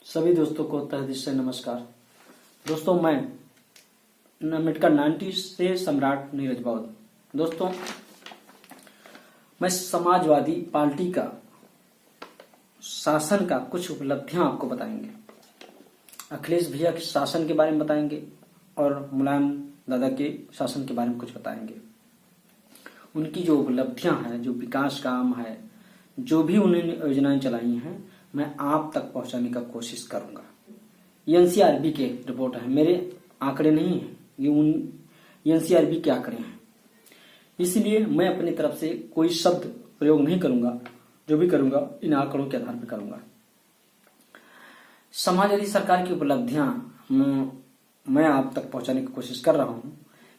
सभी दोस्तों को तहे दिल से नमस्कार। दोस्तों, मैं अम्बेडकर 90 से सम्राट नीरज बौद्ध। दोस्तों, मैं समाजवादी पार्टी का शासन का कुछ उपलब्धियां आपको बताएंगे। अखिलेश भैया के शासन के बारे में बताएंगे और मुलायम दादा के शासन के बारे में कुछ बताएंगे। उनकी जो उपलब्धियां हैं, जो विकास काम है, जो भी उन्होंने योजनाएं चलाई हैं, मैं आप तक पहुंचाने का कोशिश करूंगा। ये एनसीआरबी के रिपोर्ट है, मेरे आंकड़े नहीं है, ये एनसीआरबी के आंकड़े हैं। इसलिए मैं अपनी तरफ से कोई शब्द प्रयोग नहीं करूंगा, जो भी करूंगा इन आंकड़ों के आधार पर करूंगा। समाजवादी सरकार की उपलब्धियां मैं आप तक पहुंचाने की कोशिश कर रहा हूं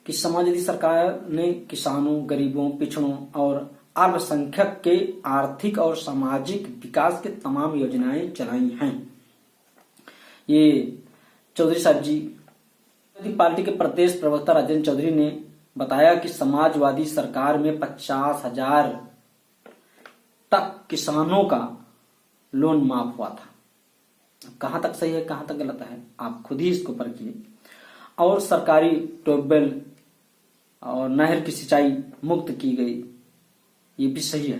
कि समाजवादी सरकार ने किसानों, गरीबों, पिछड़ों और अल्पसंख्यक के आर्थिक और सामाजिक विकास के तमाम योजनाएं चलाई हैं। ये चौधरी साहब जी, पार्टी के प्रदेश प्रवक्ता राजेंद्र चौधरी ने बताया कि समाजवादी सरकार में 50,000 तक किसानों का लोन माफ हुआ था। कहां तक सही है, कहां तक गलत है, आप खुद ही इसको परखिए। और सरकारी ट्यूबवेल और नहर की सिंचाई मुक्त की गई, ये भी सही है।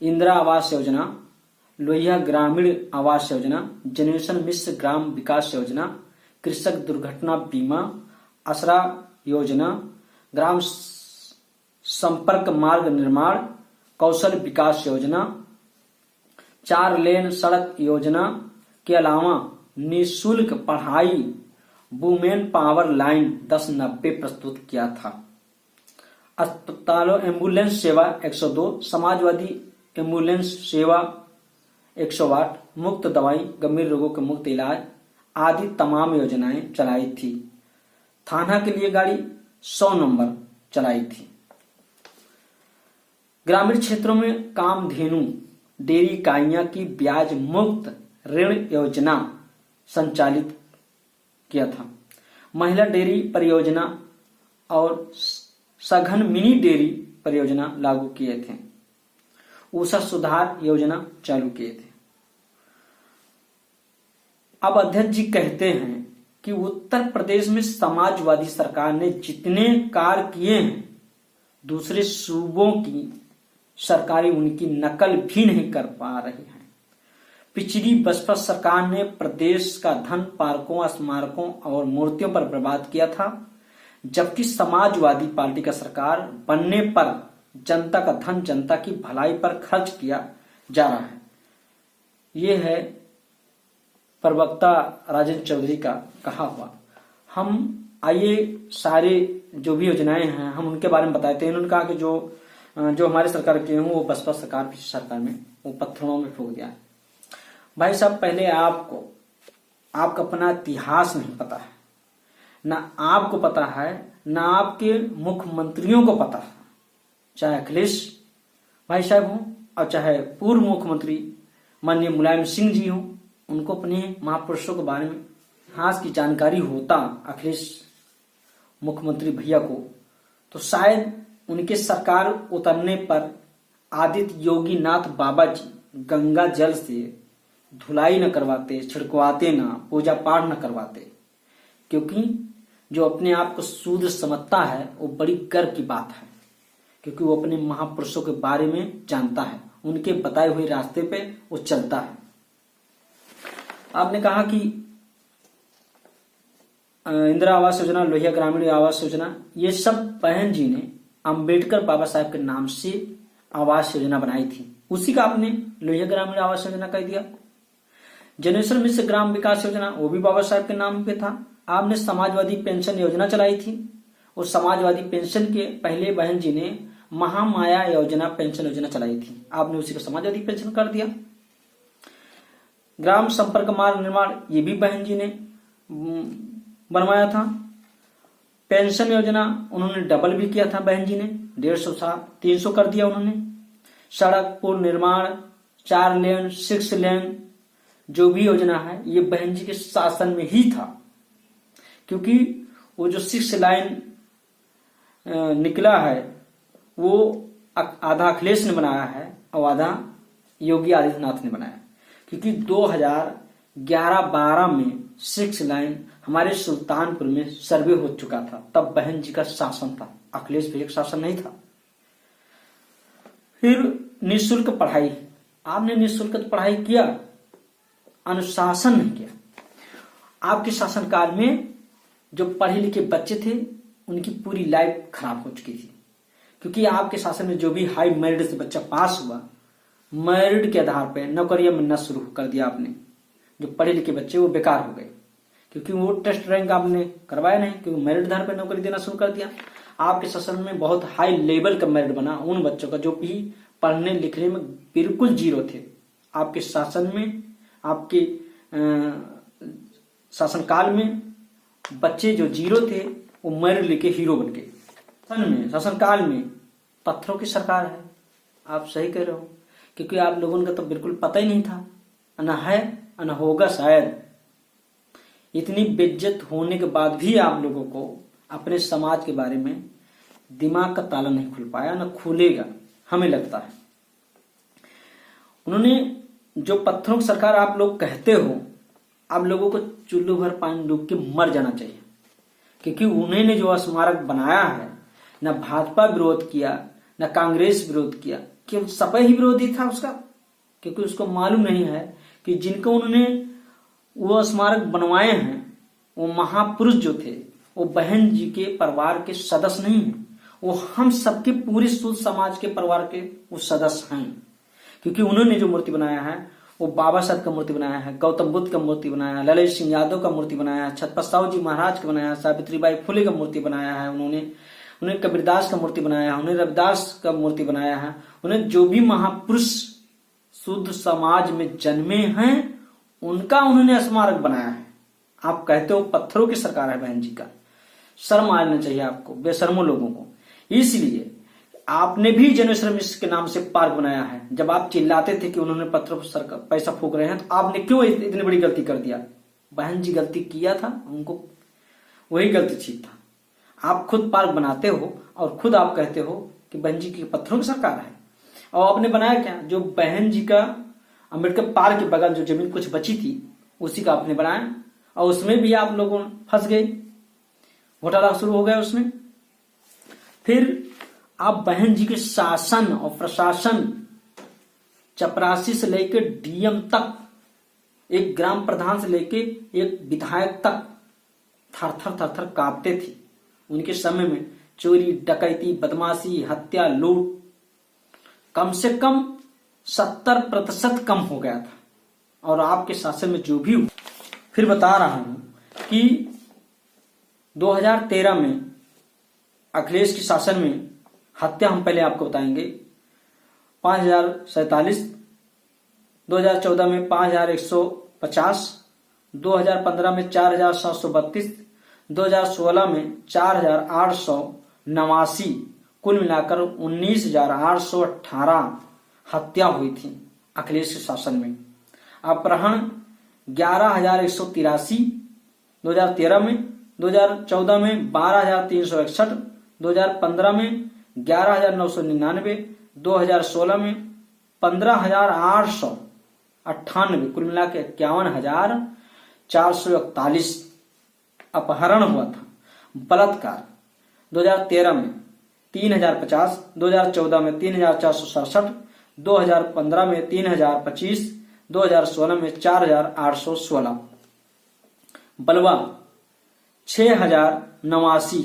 इंदिरा आवास योजना, लोहिया ग्रामीण आवास योजना, जनरेशन मिश्र ग्राम विकास योजना, कृषक दुर्घटना बीमा, आसरा योजना, ग्राम संपर्क मार्ग निर्माण, कौशल विकास योजना, 4 लेन सड़क योजना के अलावा निःशुल्क पढ़ाई वुमेन पावर लाइन 1090 प्रस्तुत किया था। अस्पतालों एम्बुलेंस सेवा 102, समाजवादी एम्बुलेंस सेवा 108, मुफ्त दवाई, गंभीर रोगों के मुफ्त इलाज आदि तमाम योजनाएं चलाई थी। थाना के लिए गाड़ी 100 नंबर चलाई थी। ग्रामीण क्षेत्रों में कामधेनु डेयरी इकाइयां की ब्याज मुक्त ऋण योजना संचालित किया था। महिला डेयरी परियोजना और सघन मिनी डेयरी परियोजना लागू किए थे। ऊषा सुधार योजना चालू किए थे। अब अध्यक्ष जी कहते हैं कि उत्तर प्रदेश में समाजवादी सरकार ने जितने कार्य किए हैं, दूसरे सूबों की सरकारें उनकी नकल भी नहीं कर पा रही हैं। पिछली बसपा सरकार ने प्रदेश का धन पार्कों, स्मारकों और मूर्तियों पर बर्बाद किया था, जबकि समाजवादी पार्टी का सरकार बनने पर जनता का धन जनता की भलाई पर खर्च किया जा रहा है। ये है प्रवक्ता राजेंद्र चौधरी का कहा हुआ। हम आइए सारे जो भी योजनाएं हैं हम उनके बारे में बताते हैं। उन्होंने कहा कि जो हमारे सरकार के हैं वो बसपा सरकार पिछली सरकार में वो पत्थरों में फूंक दिया है। भाई साहब, पहले आपका अपना इतिहास नहीं पता है, ना आपको पता है, ना आपके मुख्यमंत्रियों को पता है। चाहे अखिलेश भाई साहब हों और चाहे पूर्व मुख्यमंत्री माननीय मुलायम सिंह जी हों, उनको अपने महापुरुषों के बारे में इतिहास की जानकारी होता अखिलेश मुख्यमंत्री भैया को, तो शायद उनके सरकार उतरने पर आदित्य योगी नाथ बाबा जी गंगा जल से धुलाई न करवाते, छिड़कवाते ना, पूजा पाठ न करवाते। क्योंकि जो अपने आप को शूद्र समझता है वो बड़ी गर्व की बात है, क्योंकि वो अपने महापुरुषों के बारे में जानता है, उनके बताए हुए रास्ते पे वो चलता है। आपने कहा कि इंदिरा आवास योजना, लोहिया ग्रामीण आवास योजना, ये सब बहन जी ने अंबेडकर बाबा साहब के नाम से आवास योजना बनाई थी, उसी का आपने लोहिया ग्रामीण आवास योजना कह दिया। जनरेशन मिश्र ग्राम विकास योजना, वो भी बाबा साहब के नाम पे था। आपने समाजवादी पेंशन योजना चलाई थी, उस समाजवादी पेंशन के पहले बहन जी ने महामाया योजना पेंशन योजना चलाई थी, आपने उसी को समाजवादी पेंशन कर दिया। ग्राम संपर्क मार्ग निर्माण, ये भी बहन जी ने बनवाया था। पेंशन योजना उन्होंने डबल भी किया था बहन जी ने, 150 था, 300 कर दिया उन्होंने। सड़क पुल निर्माण, 4 लेन 6 लेन जो भी योजना है ये बहन जी के शासन में ही था, क्योंकि वो जो 6 लाइन निकला है वो आधा अखिलेश ने बनाया है और आधा योगी आदित्यनाथ ने बनाया, क्योंकि 11-12 में 6 लाइन हमारे सुल्तानपुर में सर्वे हो चुका था। तब बहन जी का शासन था, अखिलेश भैया का शासन नहीं था। फिर निःशुल्क पढ़ाई, आपने निःशुल्क पढ़ाई किया, अनुशासन नहीं किया। आपके शासनकाल में जो पढ़े लिखे बच्चे थे उनकी पूरी लाइफ खराब हो चुकी थी, क्योंकि आपके शासन में जो भी हाई मेरिट से बच्चा पास हुआ, मेरिट के आधार पर नौकरियां मिलना शुरू कर दिया आपने। जो पढ़े लिखे बच्चे वो बेकार हो गए, क्योंकि वो टेस्ट रैंक आपने करवाया नहीं, क्योंकि मेरिट आधार पर नौकरी देना शुरू कर दिया। आपके शासन में बहुत हाई लेवल का मेरिट बना उन बच्चों का जो भी पढ़ने लिखने में बिल्कुल जीरो थे। आपके शासन में, आपके शासनकाल में बच्चे जो जीरो थे वो मेरिट लेके हीरो बन गए। शासनकाल में पत्थरों की सरकार है, आप सही कह रहे हो, क्योंकि आप लोगों का तो बिल्कुल पता ही नहीं था, न है न होगा शायद। इतनी बेइज्जत होने के बाद भी आप लोगों को अपने समाज के बारे में दिमाग का ताला नहीं खुल पाया, न खुलेगा हमें लगता है। उन्होंने जो पत्थरों की सरकार आप लोग कहते हो, आप लोगों को चुल्लू भर पानी डूब के मर जाना चाहिए, क्योंकि उन्होंने जो स्मारक बनाया है, न भाजपा विरोध किया न कांग्रेस विरोध किया, कि सपा ही विरोधी था उसका, क्योंकि उसको मालूम नहीं है कि जिनको उन्होंने वो स्मारक बनवाए हैं वो महापुरुष जो थे, वो बहन जी के परिवार के सदस्य नहीं है, वो हम सबके पूरे शुद्ध समाज के परिवार के वो सदस्य हैं। क्योंकि उन्होंने जो मूर्ति बनाया है वो बाबा साहब का मूर्ति बनाया है, गौतम बुद्ध का मूर्ति बनाया है, ललित सिंह यादव का मूर्ति बनाया है, छत्रपति साहू जी महाराज का बनाया है, सावित्रीबाई फुले का मूर्ति बनाया है, उन्हें कबीरदास का मूर्ति बनाया है, उन्हें रविदास का मूर्ति बनाया है। उन्हें जो भी महापुरुष शुद्ध समाज में जन्मे हैं उनका उन्होंने स्मारक बनाया है। आप कहते हो पत्थरों की सरकार है बहन जी का, शर्म आना चाहिए आपको, बेशर्मो लोगों को। इसलिए आपने भी जनरेशन मिश्र के नाम से पार्क बनाया है। जब आप चिल्लाते थे कि उन्होंने पत्थरों पर सरकार पैसा फूक रहे हैं, तो आपने क्यों इतनी बड़ी गलती कर दिया? बहन जी गलती किया था, उनको वही गलती ठीक था। आप खुद पार्क बनाते हो और खुद आप कहते हो कि बहन जी की पत्थरों की सरकार है, और आपने बनाया क्या? जो बहन जी का अम्बेडकर पार्क के बगल जो जमीन कुछ बची थी उसी का आपने बनाया, और उसमें भी आप लोगों फंस गए, घोटाला शुरू हो गया उसमें। फिर आप बहन जी के शासन और प्रशासन, चपरासी से लेकर डीएम तक, एक ग्राम प्रधान से लेकर एक विधायक तक थर थर थर थर कांपते थे। उनके समय में चोरी, डकैती, बदमाशी, हत्या, लूट कम से कम 70% कम हो गया था। और आपके शासन में जो भी हुआ, फिर बता रहा हूं कि 2013 में अखिलेश के शासन में हत्या, हम पहले आपको बताएंगे, 5047, 2014 में 5150, 2015 में 4732, 2016 में 4889, कुल मिलाकर 19,818 हत्या हुई थी अखिलेश के शासन में। अपहरण 11,183 2013 में, 2014 में 12,361, 2015 में 11,999, 2016 में 15,898, कुल मिला के 51,441 अपहरण हुआ था। बलात्कार 2013 में 3,050, 2014 में 3,467, 2015 में 3,025, 2016 में 4,816। बलवा 6,089,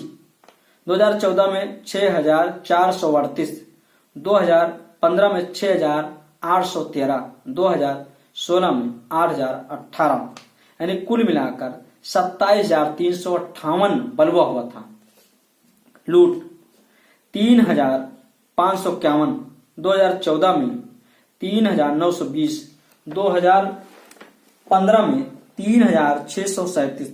2014 में 6,438, 2015 में 6,813, 2016 में 8,018, यानी कुल मिलाकर 27,358 बलवा हुआ था। लूट 3,551, 2014 में 3,920, 2015 में 3,637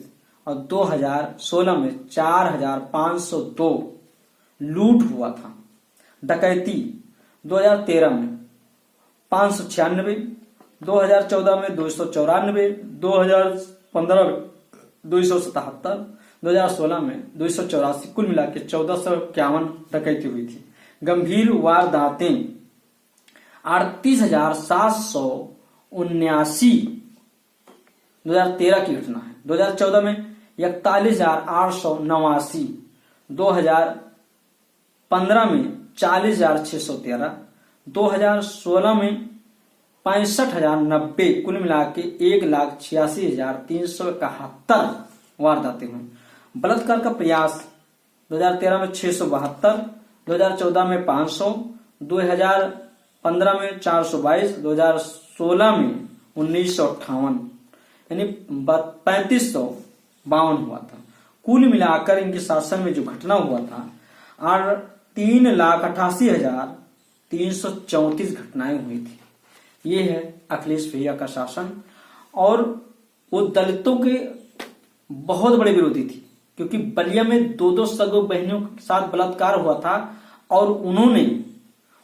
और 2016 में 4,502 लूट हुआ था। डकैती 2013 में 596, 2014 में 294, 2015 में 277, 2016 में 284, कुल मिला के 1,451 डकैती हुई थी। गंभीर वारदातें 38,779 2013 की घटना है। 2014 में 41,889, 2015 में 40,613, 2016 में 65,090, कुल मिला के 1,86,371 वारदातें हुई। बलात्कार का प्रयास 2013 में 672, 2014 में 500, 2015 में 422, 2016 में 1958, यानी 3552 हुआ था। कुल मिलाकर इनके शासन में जो घटना हुआ था 3,88,334 घटनाएं हुई थी। ये है अखिलेश भैया का शासन। और वो दलितों के बहुत बड़े विरोधी थी, क्योंकि बलिया में 2-2 सगो बहनों के साथ बलात्कार हुआ था और उन्होंने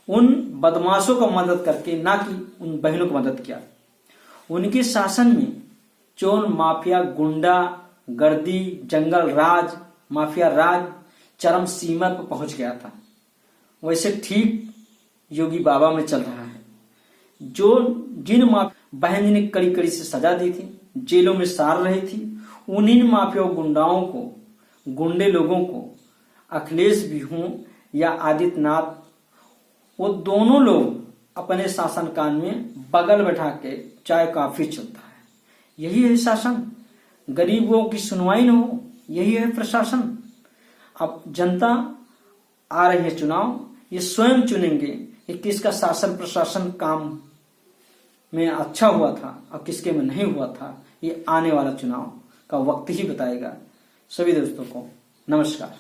उन बदमाशों को मदद करके, ना कि उन बहनों को मदद किया। उनके शासन में चोर माफिया, गुंडा गर्दी, जंगल राज, माफिया राज चरम सीमा पर पहुंच गया था। वैसे ठीक योगी बाबा में चल रहा है। जिन बहन ने कड़ी कड़ी से सजा दी थी, जेलों में सार रही थी, उन्हीं माफिया गुंडाओं को, गुंडे लोगों को अखिलेश भी हों या आदित्यनाथ, वो दोनों लोग अपने शासन काल में बगल बैठा के चाय कॉफी चलता है। यही है शासन। गरीबों की सुनवाई न हो, यही है प्रशासन। अब जनता आ रही है चुनाव, ये स्वयं चुनेंगे कि किसका शासन प्रशासन काम में अच्छा हुआ था और किसके में नहीं हुआ था। ये आने वाला चुनाव का वक्त ही बताएगा। सभी दोस्तों को नमस्कार।